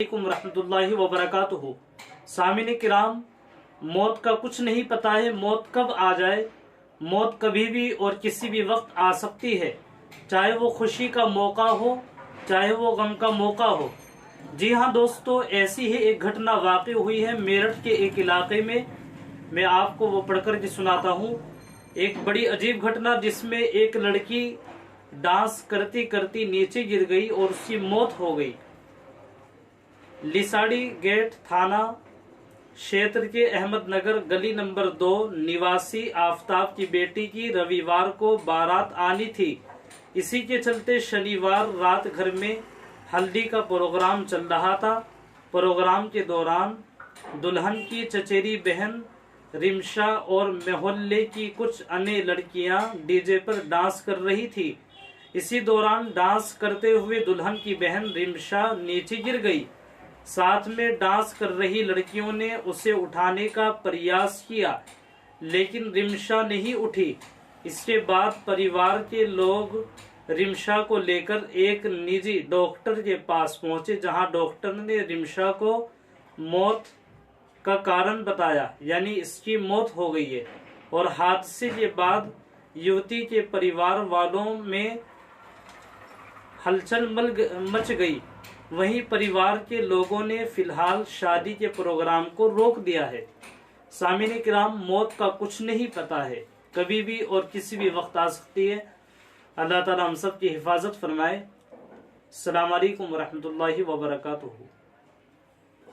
रहमतुल्लाहि व बरकातुहू। सामिन किराम, मौत का कुछ नहीं पता है। मौत कब आ जाए, मौत कभी भी और किसी भी वक्त आ सकती है, चाहे वो खुशी का मौका हो, चाहे वो गम का मौका हो। जी हाँ दोस्तों, ऐसी ही एक घटना वाक़ई हुई है मेरठ के एक इलाके में। मैं आपको वो पढ़कर के सुनाता हूँ। एक बड़ी अजीब घटना, जिसमें एक लड़की डांस करती करती नीचे गिर गई और उसकी मौत हो गई। लिसाड़ी गेट थाना क्षेत्र के अहमदनगर गली नंबर 2 निवासी आफताब की बेटी की रविवार को बारात आनी थी। इसी के चलते शनिवार रात घर में हल्दी का प्रोग्राम चल रहा था। प्रोग्राम के दौरान दुल्हन की चचेरी बहन रिमशा और मोहल्ले की कुछ अन्य लड़कियां डीजे पर डांस कर रही थी। इसी दौरान डांस करते हुए दुल्हन की बहन रिमशा नीचे गिर गई। साथ में डांस कर रही लड़कियों ने उसे उठाने का प्रयास किया, लेकिन रिमशा नहीं उठी। इसके बाद परिवार के लोग रिमशा को लेकर एक निजी डॉक्टर के पास पहुंचे, जहां डॉक्टर ने रिमशा को मौत का कारण बताया, यानी इसकी मौत हो गई है। और हादसे के बाद युवती के परिवार वालों में हलचल मच गई। वहीं परिवार के लोगों ने फिलहाल शादी के प्रोग्राम को रोक दिया है। सामिन किराम, मौत का कुछ नहीं पता है, कभी भी और किसी भी वक्त आ सकती है। अल्लाह ताला हम सब की हिफाजत फरमाए। अस्सलाम वालेकुम रहमतुल्लाहि व बरकातुहू।